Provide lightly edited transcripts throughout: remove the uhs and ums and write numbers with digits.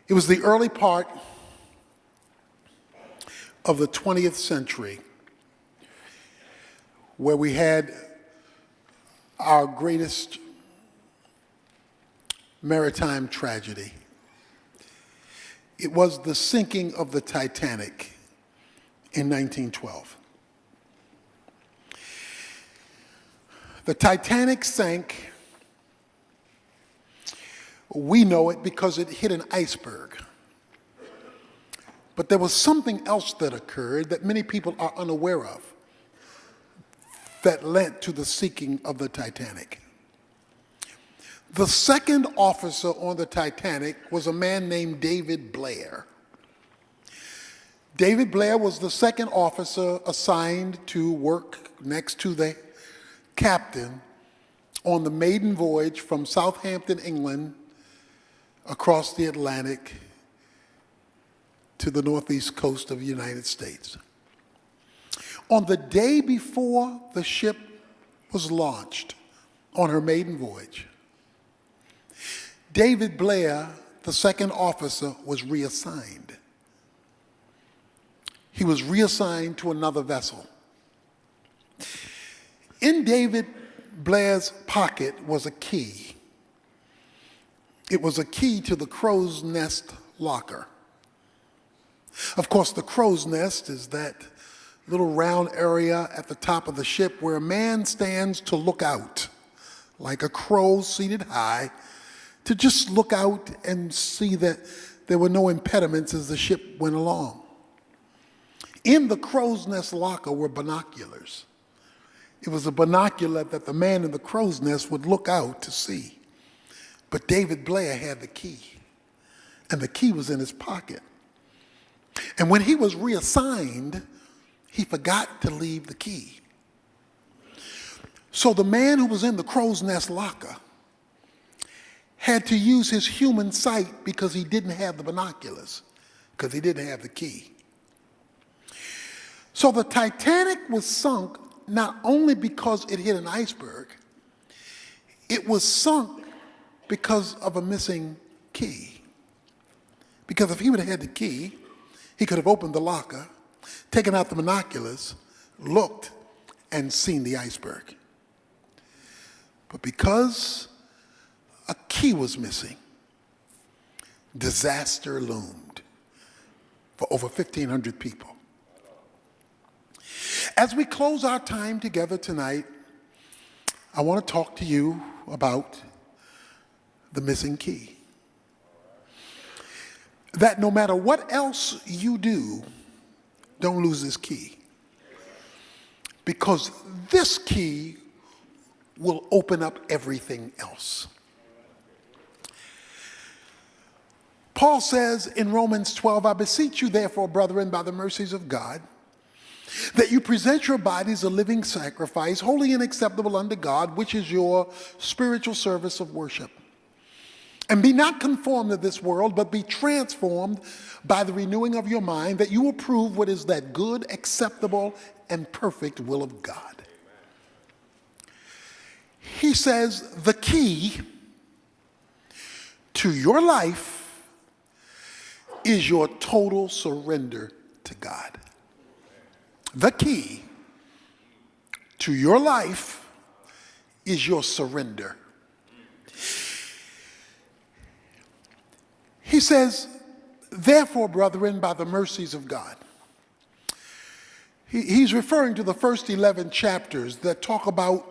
It was the early part of the 20th century where we had our greatest maritime tragedy. It was the sinking of the Titanic in 1912. The Titanic sank. We know it because it hit an iceberg. But there was something else that occurred that many people are unaware of that led to the sinking of the Titanic. The second officer on the Titanic was a man named David Blair. David Blair was the second officer assigned to work next to the captain on the maiden voyage from Southampton, England, across the Atlantic to the northeast coast of the United States. On the day before the ship was launched on her maiden voyage, David Blair, the second officer, was reassigned. He was reassigned to another vessel. In David Blair's pocket was a key. It was a key to the crow's nest locker. Of course, the crow's nest is that little round area at the top of the ship where a man stands to look out, like a crow seated high, to just look out and see that there were no impediments as the ship went along. In the crow's nest locker were binoculars. It was a binocular that the man in the crow's nest would look out to see. But David Blair had the key, and the key was in his pocket. And when he was reassigned, he forgot to leave the key. So the man who was in the crow's nest locker had to use his human sight because he didn't have the binoculars, because he didn't have the key. So the Titanic was sunk not only because it hit an iceberg, it was sunk because of a missing key. Because if he would have had the key, he could have opened the locker, taken out the binoculars, looked, and seen the iceberg. But because a key was missing, disaster loomed for over 1,500 people. As we close our time together tonight, I want to talk to you about the missing key. That no matter what else you do, don't lose this key. Because this key will open up everything else. Paul says in Romans 12, I beseech you therefore, brethren, by the mercies of God, that you present your bodies a living sacrifice, holy and acceptable unto God, which is your spiritual service of worship. And be not conformed to this world, but be transformed by the renewing of your mind, that you will prove what is that good, acceptable, and perfect will of God. He says the key to your life is your total surrender to God. The key to your life is your surrender. He says, therefore, brethren, by the mercies of God. He's referring to the first 11 chapters that talk about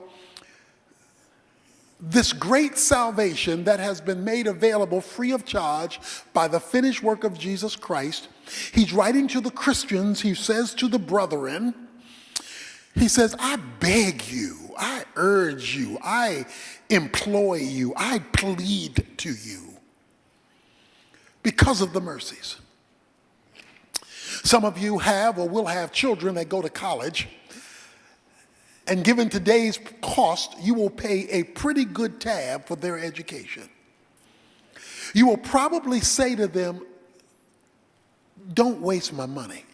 this great salvation that has been made available free of charge by the finished work of Jesus Christ. He's writing to the Christians. He says to the brethren, he says, I beg you, I urge you, I implore you, I plead to you because of the mercies. Some of you have or will have children that go to college, and given today's cost, you will pay a pretty good tab for their education. You will probably say to them, don't waste my money.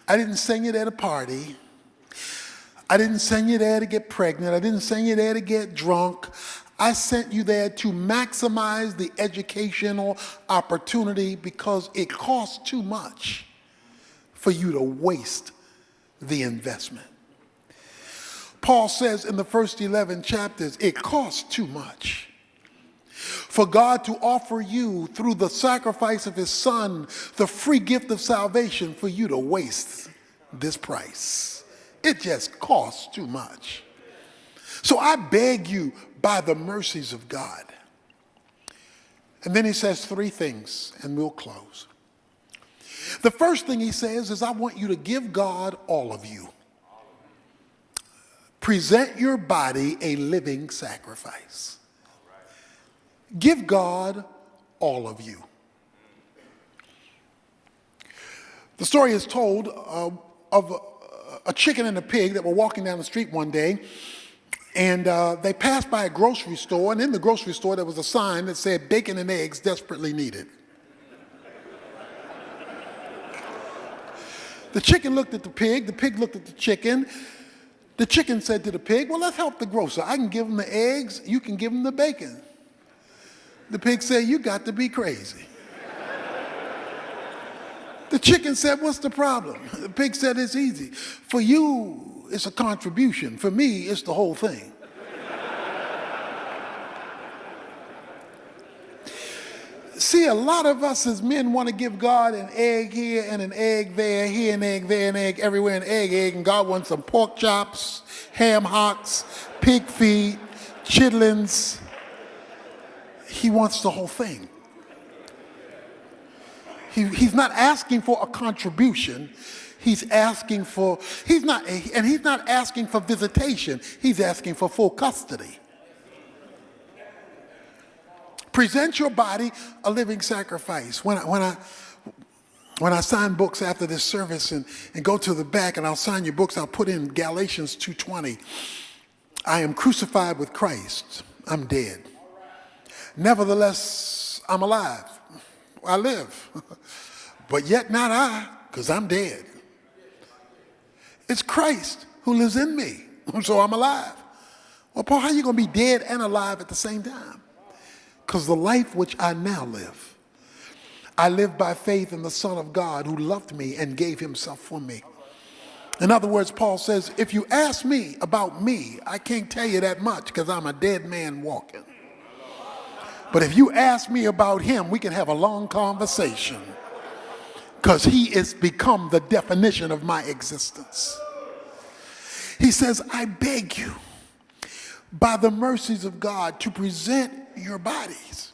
I didn't send you there to party. I didn't send you there to get pregnant. I didn't send you there to get drunk. I sent you there to maximize the educational opportunity because it costs too much for you to waste the investment. Paul says in the first 11 chapters, it costs too much for God to offer you, through the sacrifice of his son, the free gift of salvation, for you to waste this price. It just costs too much. So I beg you, by the mercies of God. And then he says three things, and we'll close. The first thing he says is, I want you to give God all of you. Present your body a living sacrifice. Give God all of you. The story is told of a chicken and a pig that were walking down the street one day, and they passed by a grocery store, and in the grocery store there was a sign that said, "Bacon and eggs desperately needed." The chicken looked at the pig looked at the chicken. The chicken said to the pig, "Well, let's help the grocer. I can give him the eggs, you can give him the bacon." The pig said, "You got to be crazy." The chicken said, "What's the problem?" The pig said, "It's easy. For you, it's a contribution. For me, it's the whole thing." See, a lot of us as men want to give God an egg here and an egg there, here an egg, there an egg, everywhere an egg, and God wants some pork chops, ham hocks, pig feet, chitlins. He wants the whole thing. He's not asking for a contribution. He's not asking for visitation. He's asking for full custody. Present your body a living sacrifice. When I sign books after this service and go to the back and I'll sign your books, I'll put in Galatians 2:20. I am crucified with Christ. I'm dead. Nevertheless, I'm alive. I live. But yet not I, because I'm dead. It's Christ who lives in me, so I'm alive. Well, Paul, how are you going to be dead and alive at the same time? Because the life which I now live, I live by faith in the Son of God who loved me and gave himself for me. In other words, Paul says, if you ask me about me, I can't tell you that much because I'm a dead man walking. But if you ask me about him, we can have a long conversation because he has become the definition of my existence. He says, I beg you, by the mercies of God, to present your bodies.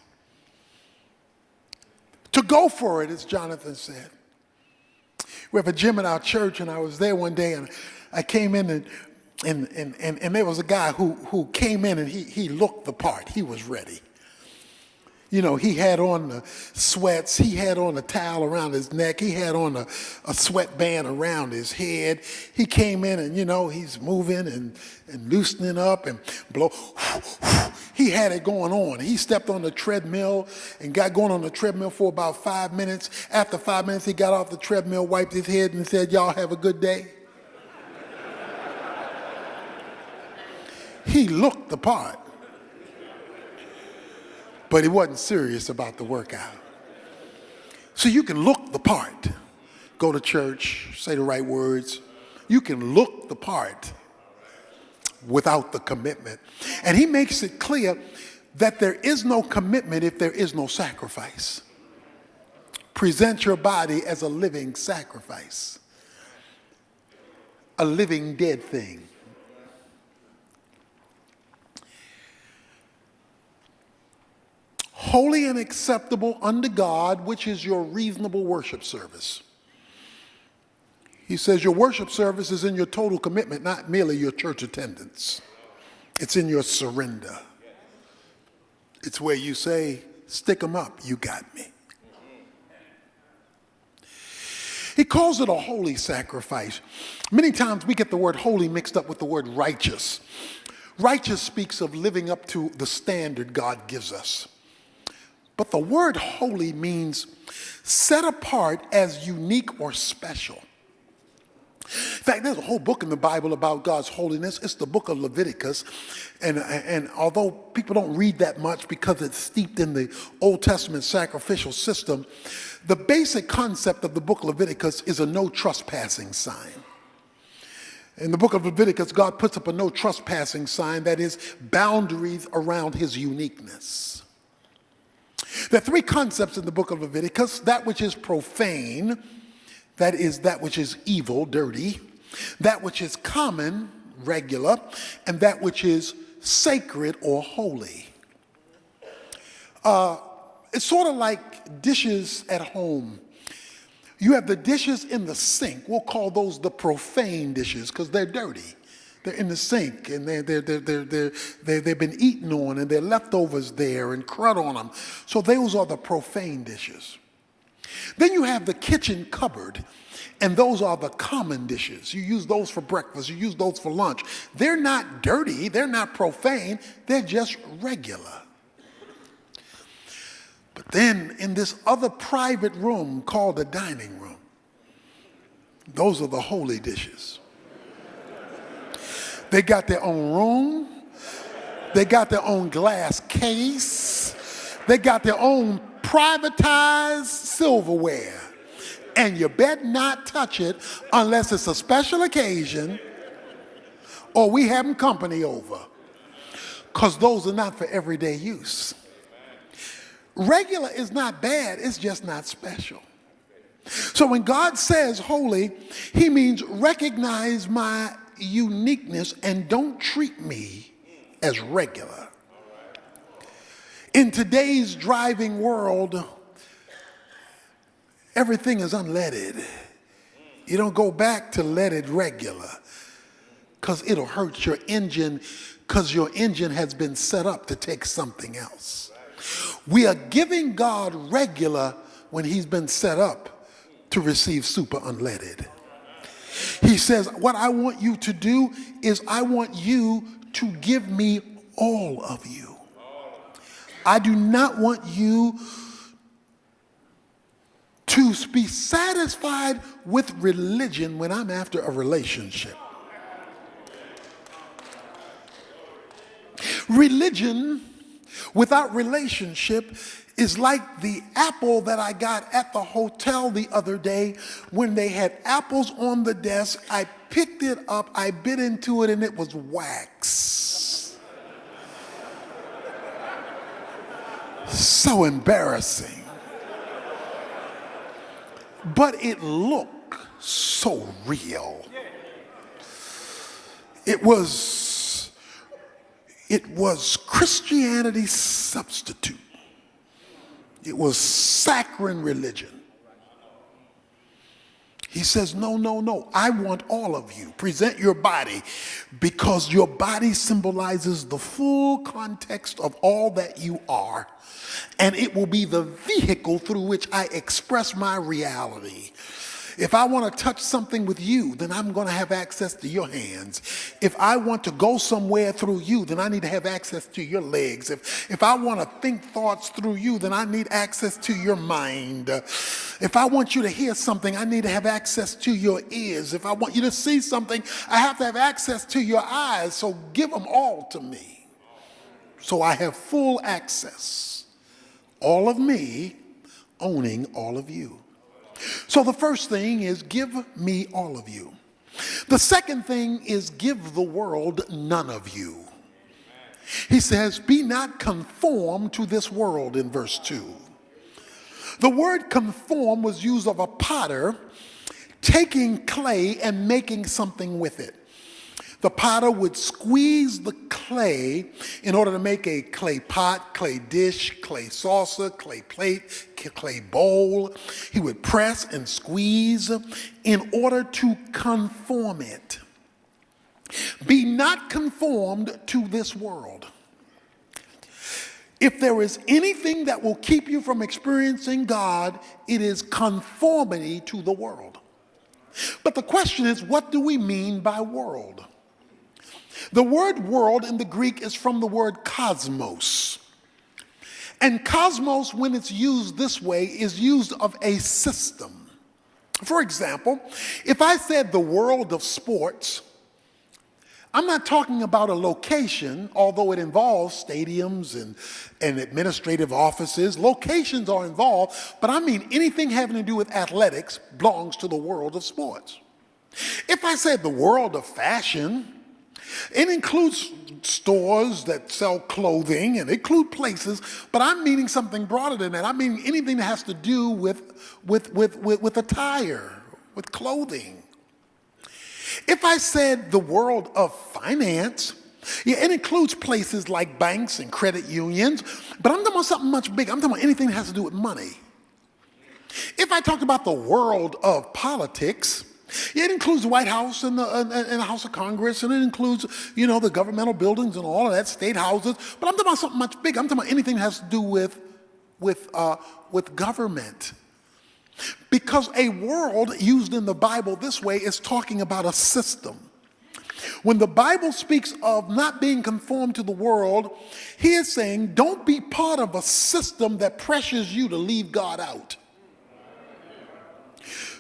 To go for it, as Jonathan said. We have a gym in our church, and I was there one day, and I came in, and there was a guy who came in, and he looked the part. He was ready. You know, he had on the sweats, he had on a towel around his neck, he had on a sweatband around his head. He came in and, you know, he's moving and loosening up and blow. He had it going on. He stepped on the treadmill and got going on the treadmill for about 5 minutes. After 5 minutes, he got off the treadmill, wiped his head and said, "Y'all have a good day." He looked the part. But he wasn't serious about the workout. So you can look the part, go to church, say the right words. You can look the part without the commitment. And he makes it clear that there is no commitment if there is no sacrifice. Present your body as a living sacrifice, a living dead thing. Holy and acceptable unto God, which is your reasonable worship service. He says your worship service is in your total commitment, not merely your church attendance. It's in your surrender. It's where you say, stick 'em up, you got me. He calls it a holy sacrifice. Many times we get the word holy mixed up with the word righteous. Righteous speaks of living up to the standard God gives us. But the word holy means set apart as unique or special. In fact, there's a whole book in the Bible about God's holiness. It's the book of Leviticus. And although people don't read that much because it's steeped in the Old Testament sacrificial system, the basic concept of the book of Leviticus is a no trespassing sign. In the book of Leviticus, God puts up a no trespassing sign, that is, boundaries around his uniqueness. There are three concepts in the book of Leviticus: that which is profane, that is that which is evil, dirty; that which is common, regular; and that which is sacred or holy. It's sort of like dishes at home. You have the dishes in the sink. We'll call those the profane dishes because they're dirty. They're in the sink and they've been eaten on and there are leftovers there and crud on them. So those are the profane dishes. Then you have the kitchen cupboard, and those are the common dishes. You use those for breakfast, you use those for lunch. They're not dirty, they're not profane, they're just regular. But then in this other private room called the dining room, those are the holy dishes. They got their own room, they got their own glass case, they got their own privatized silverware. And you better not touch it unless it's a special occasion or we having company over, because those are not for everyday use. Regular is not bad, it's just not special. So when God says holy, he means recognize my uniqueness and don't treat me as regular. In today's driving world, everything is unleaded. You don't go back to leaded regular because it'll hurt your engine, because your engine has been set up to take something else. We are giving God regular when he's been set up to receive super unleaded. He says, what I want you to do is I want you to give me all of you. I do not want you to be satisfied with religion when I'm after a relationship. Religion without relationship is like the apple that I got at the hotel the other day when they had apples on the desk. I picked it up, I bit into it, and it was wax. So embarrassing. But it looked so real. It was Christianity's substitute. It was saccharine religion. He says, no, no, no, I want all of you. Present your body, because your body symbolizes the full context of all that you are, and it will be the vehicle through which I express my reality. If I want to touch something with you, then I'm going to have access to your hands. If I want to go somewhere through you, then I need to have access to your legs. If I want to think thoughts through you, then I need access to your mind. If I want you to hear something, I need to have access to your ears. If I want you to see something, I have to have access to your eyes. So give them all to me, so I have full access. All of me owning all of you. So the first thing is give me all of you. The second thing is give the world none of you. He says, be not conformed to this world in verse 2. The word conform was used of a potter taking clay and making something with it. The potter would squeeze the clay in order to make a clay pot, clay dish, clay saucer, clay plate, clay bowl. He would press and squeeze in order to conform it. Be not conformed to this world. If there is anything that will keep you from experiencing God, it is conformity to the world. But the question is, what do we mean by world? The word world in the Greek is from the word cosmos. And cosmos, when it's used this way, is used of a system. For example, if I said the world of sports, I'm not talking about a location, although it involves stadiums and administrative offices. Locations are involved, but I mean anything having to do with athletics belongs to the world of sports. If I said the world of fashion, it includes stores that sell clothing and it includes places, but I'm meaning something broader than that. I mean anything that has to do with attire, with clothing. If I said the world of finance, yeah, it includes places like banks and credit unions, but I'm talking about something much bigger. I'm talking about anything that has to do with money. If I talked about the world of politics, yeah, it includes the White House and the House of Congress, and it includes, the governmental buildings and all of that, state houses, but I'm talking about something much bigger. I'm talking about anything that has to do with government. Because a world used in the Bible this way is talking about a system. When the Bible speaks of not being conformed to the world, he is saying don't be part of a system that pressures you to leave God out.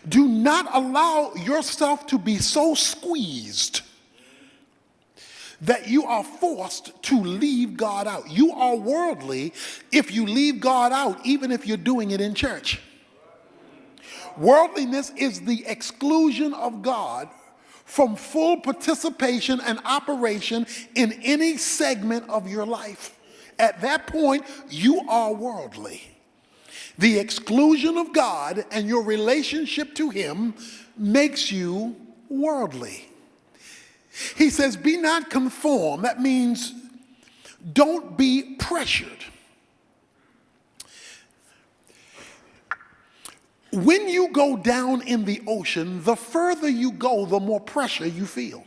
Do not allow yourself to be so squeezed that you are forced to leave God out. You are worldly if you leave God out, even if you're doing it in church. Worldliness is the exclusion of God from full participation and operation in any segment of your life. At that point, you are worldly. The exclusion of God and your relationship to him makes you worldly. He says, be not conformed. That means don't be pressured. When you go down in the ocean, the further you go, the more pressure you feel.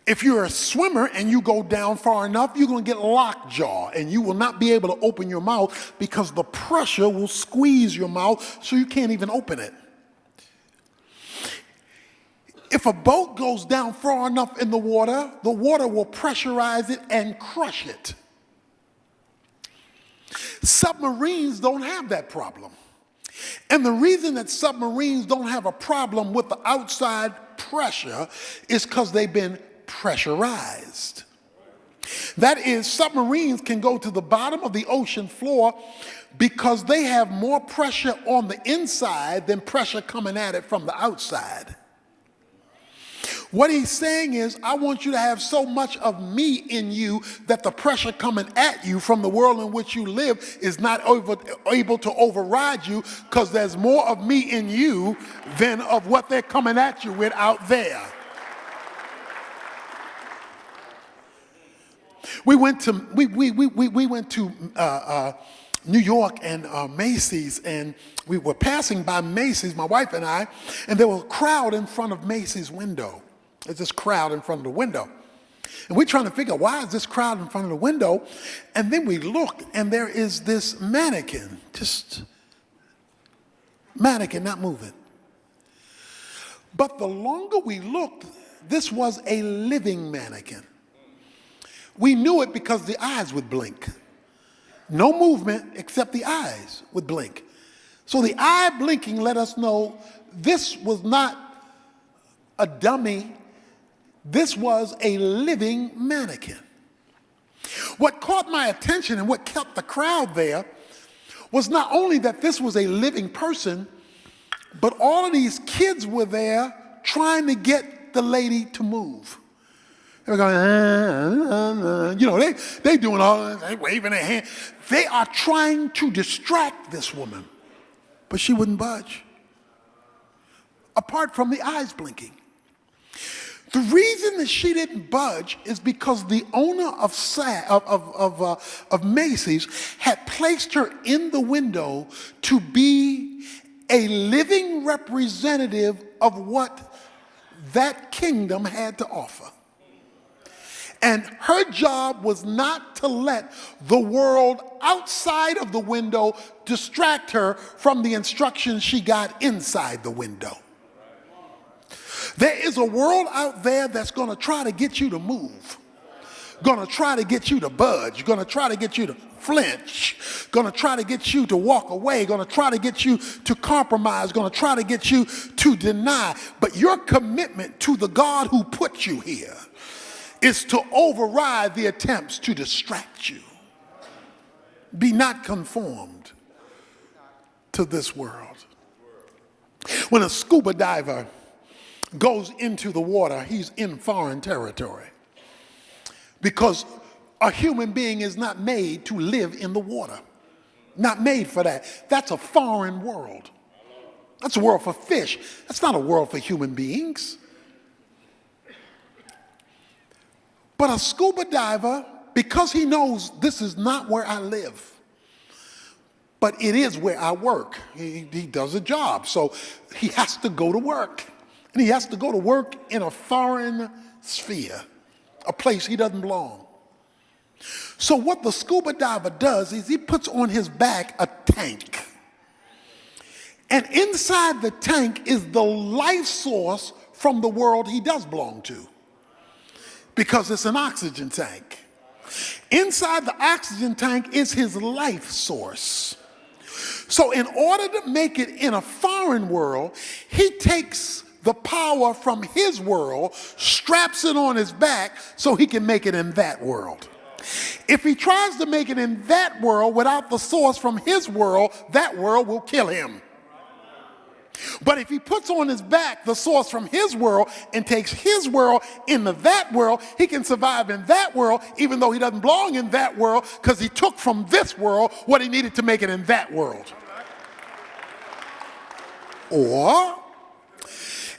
If you're a swimmer and you go down far enough, you're going to get lockjaw and you will not be able to open your mouth because the pressure will squeeze your mouth so you can't even open it. If a boat goes down far enough in the water will pressurize it and crush it. Submarines don't have that problem. And the reason that submarines don't have a problem with the outside pressure is because they've been pressurized. That is, submarines can go to the bottom of the ocean floor because they have more pressure on the inside than pressure coming at it from the outside. What he's saying is, I want you to have so much of me in you that the pressure coming at you from the world in which you live is not able to override you because there's more of me in you than of what they're coming at you with out there. We went to New York and Macy's, and we were passing by Macy's, my wife and I, and there was a crowd in front of Macy's window. There's this crowd in front of the window. And we're trying to figure out why is this crowd in front of the window? And then we look, and there is this mannequin, just mannequin not moving. But the longer we looked, this was a living mannequin. We knew it because the eyes would blink. No movement except the eyes would blink. So the eye blinking let us know this was not a dummy. This was a living mannequin. What caught my attention and what kept the crowd there was not only that this was a living person, but all of these kids were there trying to get the lady to move. They were going, they doing all this, they waving their hand. They are trying to distract this woman, but she wouldn't budge. Apart from the eyes blinking. The reason that she didn't budge is because the owner of Macy's had placed her in the window to be a living representative of what that kingdom had to offer. And her job was not to let the world outside of the window distract her from the instructions she got inside the window. There is a world out there that's going to try to get you to move, going to try to get you to budge, going to try to get you to flinch, going to try to get you to walk away, going to try to get you to compromise, going to try to get you to deny. But your commitment to the God who put you here is to override the attempts to distract you. Be not conformed to this world. When a scuba diver goes into the water, he's in foreign territory, because a human being is not made to live in the water. Not made for that. That's a foreign world. That's a world for fish. That's not a world for human beings. But a scuba diver, because he knows this is not where I live, but it is where I work. He does a job, so he has to go to work. And he has to go to work in a foreign sphere, a place he doesn't belong. So what the scuba diver does is he puts on his back a tank. And inside the tank is the life source from the world he does belong to, because it's an oxygen tank. Inside the oxygen tank is his life source. So in order to make it in a foreign world, he takes the power from his world, straps it on his back so he can make it in that world. If he tries to make it in that world without the source from his world, that world will kill him. But if he puts on his back the source from his world and takes his world into that world, he can survive in that world even though he doesn't belong in that world, because he took from this world what he needed to make it in that world. Or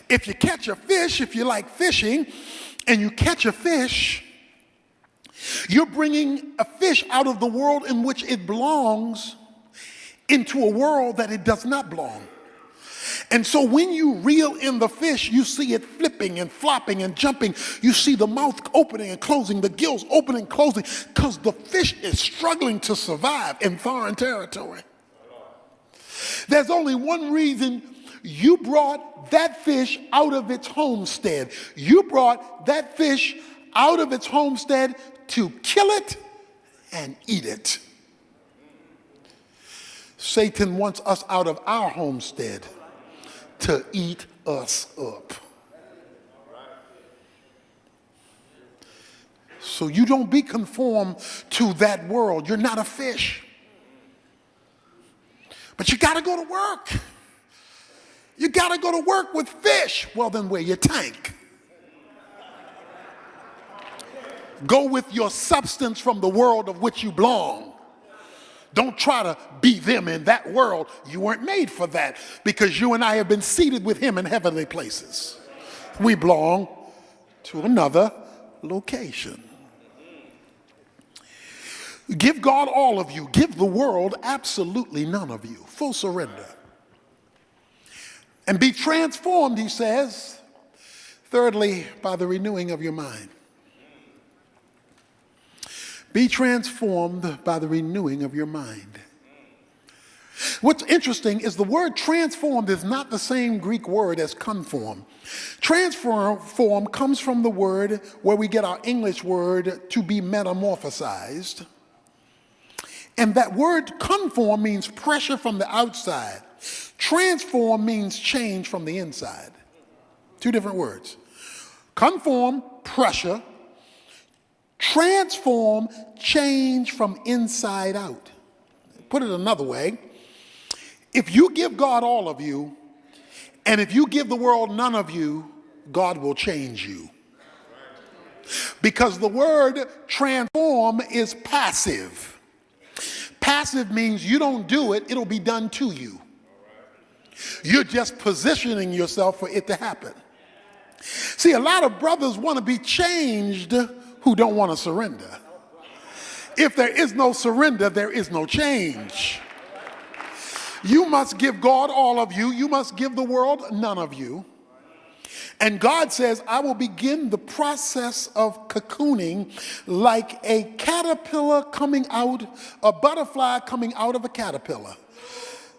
if you catch a fish, if you like fishing, and you catch a fish, you're bringing a fish out of the world in which it belongs into a world that it does not belong. And so when you reel in the fish, you see it flipping and flopping and jumping. You see the mouth opening and closing, the gills opening and closing, because the fish is struggling to survive in foreign territory. There's only one reason you brought that fish out of its homestead. You brought that fish out of its homestead to kill it and eat it. Satan wants us out of our homestead to eat us up. So you don't be conformed to that world. You're not a fish. But you got to go to work. You got to go to work with fish. Well, then wear your tank. Go with your substance from the world of which you belong. Don't try to be them in that world. You weren't made for that, because you and I have been seated with him in heavenly places. We belong to another location. Give God all of you. Give the world absolutely none of you. Full surrender. And be transformed, he says, thirdly, by the renewing of your mind. Be transformed by the renewing of your mind. What's interesting is the word transformed is not the same Greek word as conform. Transform comes from the word where we get our English word to be metamorphosized. And that word conform means pressure from the outside. Transform means change from the inside. Two different words. Conform, pressure. Transform, change from inside out. Put it another way, if you give God all of you, and if you give the world none of you, God will change you. Because the word transform is passive. Passive means you don't do it, it'll be done to you. You're just positioning yourself for it to happen. See, a lot of brothers want to be changed who don't want to surrender. If there is no surrender, there is no change. You must give God all of you. You must give the world none of you. And God says, I will begin the process of cocooning like a caterpillar coming out, a butterfly coming out of a caterpillar.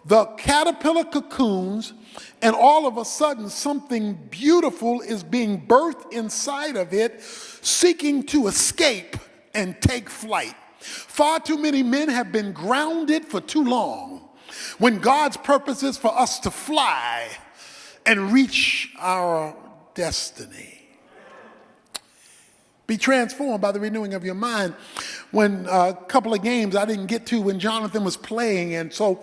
The caterpillar cocoons, and all of a sudden something beautiful is being birthed inside of it, seeking to escape and take flight. Far too many men have been grounded for too long when God's purpose is for us to fly and reach our destiny. Be transformed by the renewing of your mind. When a couple of games I didn't get to when Jonathan was playing, and so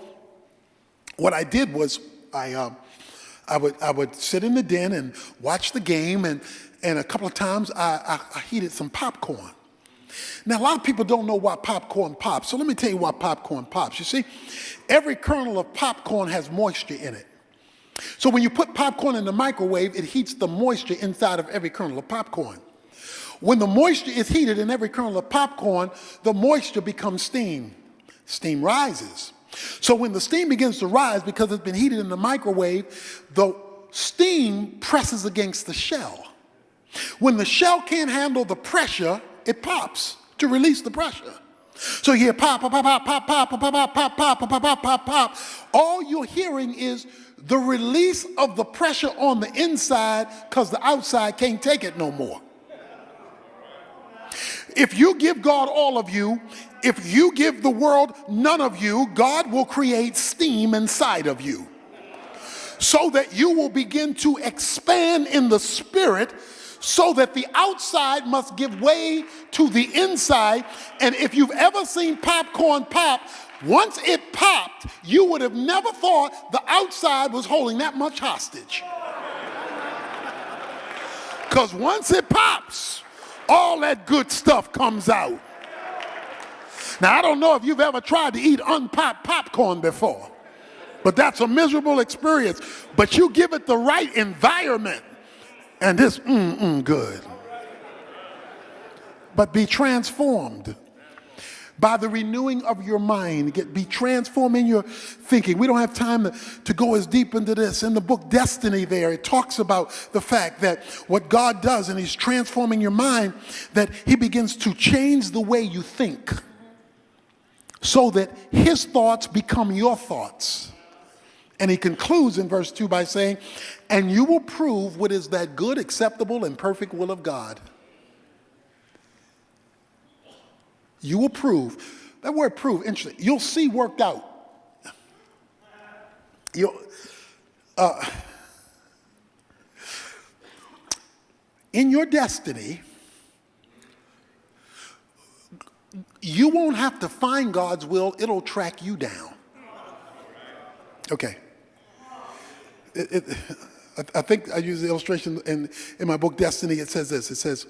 what I did was I would sit in the den and watch the game, and a couple of times I heated some popcorn. Now, a lot of people don't know why popcorn pops, so let me tell you why popcorn pops. You see, every kernel of popcorn has moisture in it. So when you put popcorn in the microwave, it heats the moisture inside of every kernel of popcorn. When the moisture is heated in every kernel of popcorn, the moisture becomes steam. Steam rises. So when the steam begins to rise, because it's been heated in the microwave, the steam presses against the shell. When the shell can't handle the pressure, it pops to release the pressure. So you hear pop, pop, pop, pop, pop, pop, pop, pop, pop, pop, pop, pop, pop, pop. All you're hearing is the release of the pressure on the inside because the outside can't take it no more. If you give God all of you, if you give the world none of you, God will create steam inside of you so that you will begin to expand in the spirit, so that the outside must give way to the inside. And if you've ever seen popcorn pop, once it popped, you would have never thought the outside was holding that much hostage. Because once it pops, all that good stuff comes out. Now, I don't know if you've ever tried to eat unpopped popcorn before, but that's a miserable experience. But you give it the right environment, and it's good. But be transformed by the renewing of your mind. Be transformed in your thinking. We don't have time to go as deep into this. In the book Destiny there, it talks about the fact that what God does, and he's transforming your mind, that he begins to change the way you think so that his thoughts become your thoughts. And he concludes in verse 2 by saying, and you will prove what is that good, acceptable, and perfect will of God. You will prove. That word prove, interesting. You'll see worked out. In your destiny, you won't have to find God's will. It'll track you down. Okay. I think I use the illustration in my book Destiny. It says this. It says,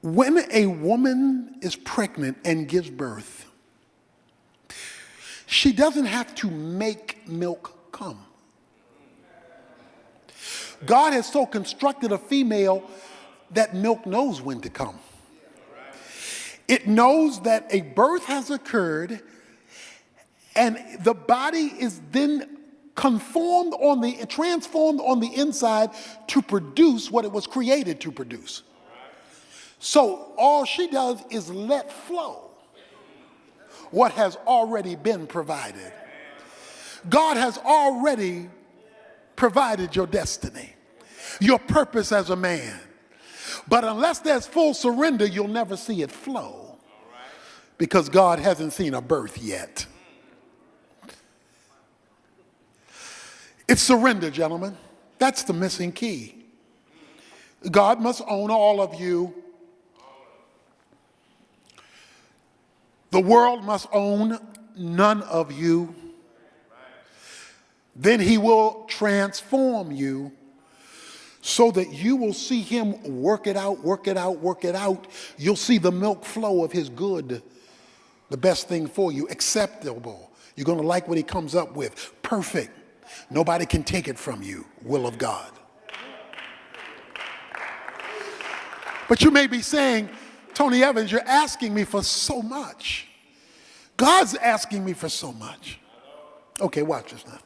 when a woman is pregnant and gives birth, she doesn't have to make milk come. God has so constructed a female that milk knows when to come. It knows that a birth has occurred, and the body is then transformed on the inside to produce what it was created to produce. So all she does is let flow what has already been provided. God has already provided your destiny, your purpose as a man. But unless there's full surrender, you'll never see it flow, because God hasn't seen a birth yet. It's surrender, gentlemen. That's the missing key. God must own all of you. The world must own none of you. Then he will transform you so that you will see him work it out, work it out, work it out. You'll see the milk flow of his good, the best thing for you, acceptable. You're going to like what he comes up with. Perfect. Nobody can take it from you, will of God. But you may be saying, Tony Evans, you're asking me for so much. God's asking me for so much. Okay, watch this now.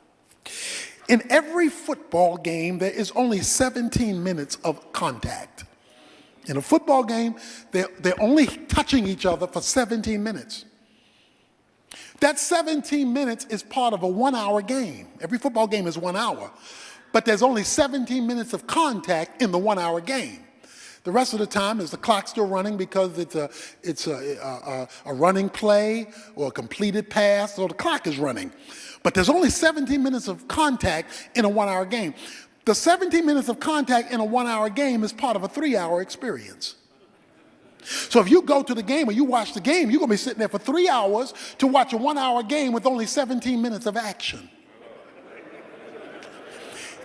In every football game, there is only 17 minutes of contact. In a football game, they're only touching each other for 17 minutes. That 17 minutes is part of a 1-hour game. Every football game is 1 hour. But there's only 17 minutes of contact in the 1-hour game. The rest of the time, is the clock still running because it's a running play or a completed pass, so the clock is running. But there's only 17 minutes of contact in a 1-hour game. The 17 minutes of contact in a 1-hour game is part of a 3-hour experience. So if you go to the game or you watch the game, you're going to be sitting there for 3 hours to watch a 1-hour game with only 17 minutes of action.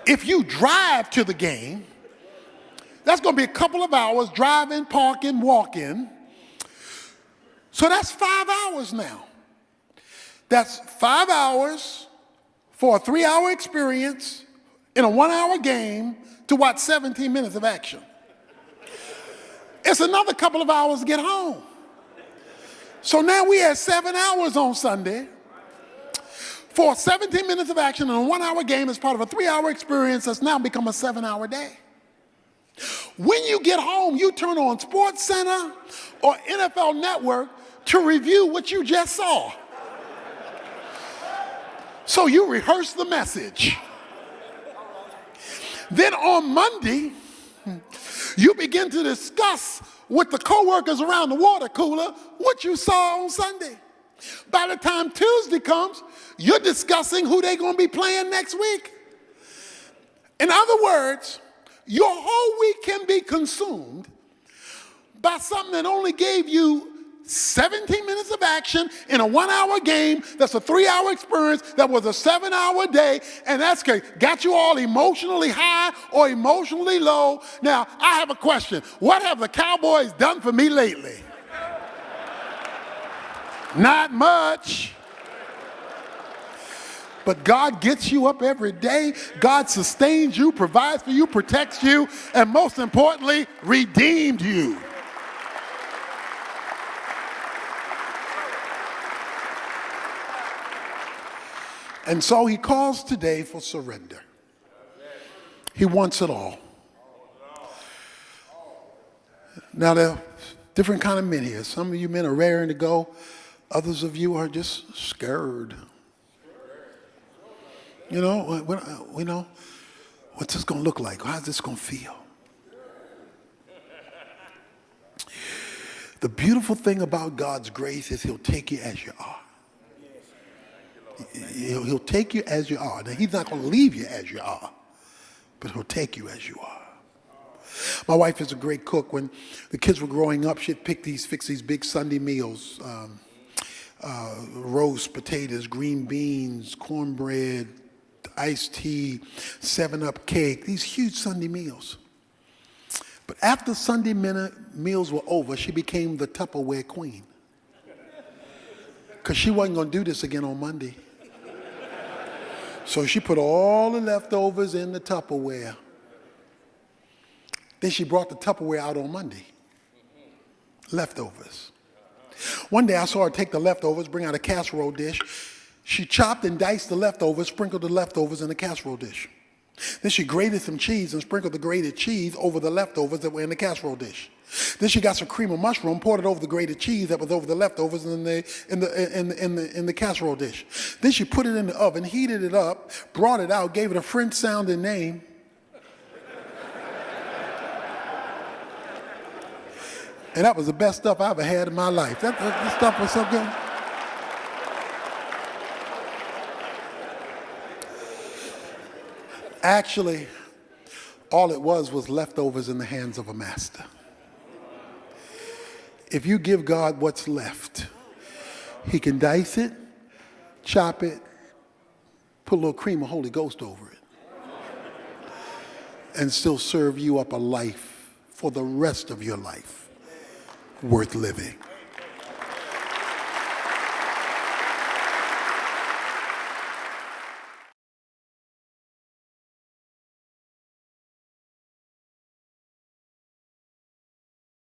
If you drive to the game, that's going to be a couple of hours driving, parking, walking. So that's 5 hours now. That's 5 hours for a 3-hour experience in a 1-hour game to watch 17 minutes of action. It's another couple of hours to get home. So now we had 7 hours on Sunday for 17 minutes of action in a 1-hour game as part of a 3-hour experience that's now become a 7-hour day. When you get home, you turn on Sports Center or NFL Network to review what you just saw. So you rehearse the message. Then on Monday, you begin to discuss with the coworkers around the water cooler what you saw on Sunday. By the time Tuesday comes, you're discussing who they're going to be playing next week. In other words, your whole week can be consumed by something that only gave you 17 minutes of action in a 1-hour game that's a 3-hour experience that was a 7-hour day, and that's got you all emotionally high or emotionally low. Now, I have a question. What have the Cowboys done for me lately? Not much. But God gets you up every day. God sustains you, provides for you, protects you, and most importantly, redeemed you. And so he calls today for surrender. He wants it all. Now, there are different kind of men here. Some of you men are raring to go. Others of you are just scared. You know, what's this going to look like? How's this going to feel? The beautiful thing about God's grace is he'll take you as you are. He'll take you as you are. Now, he's not going to leave you as you are, but he'll take you as you are. My wife is a great cook. When the kids were growing up, she'd fix these big Sunday meals, roast potatoes, green beans, cornbread, iced tea, 7-Up cake, these huge Sunday meals. But after Sunday meals were over, she became the Tupperware queen. Because she wasn't going to do this again on Monday. So she put all the leftovers in the Tupperware. Then she brought the Tupperware out on Monday. Leftovers. One day I saw her take the leftovers, bring out a casserole dish. She chopped and diced the leftovers, sprinkled the leftovers in the casserole dish. Then she grated some cheese and sprinkled the grated cheese over the leftovers that were in the casserole dish. Then she got some cream of mushroom, poured it over the grated cheese that was over the leftovers in the casserole dish. Then she put it in the oven, heated it up, brought it out, gave it a French-sounding name. And that was the best stuff I ever had in my life. That stuff was so good. Actually, all it was leftovers in the hands of a master. If you give God what's left, he can dice it, chop it, put a little cream of Holy Ghost over it, and still serve you up a life for the rest of your life worth living.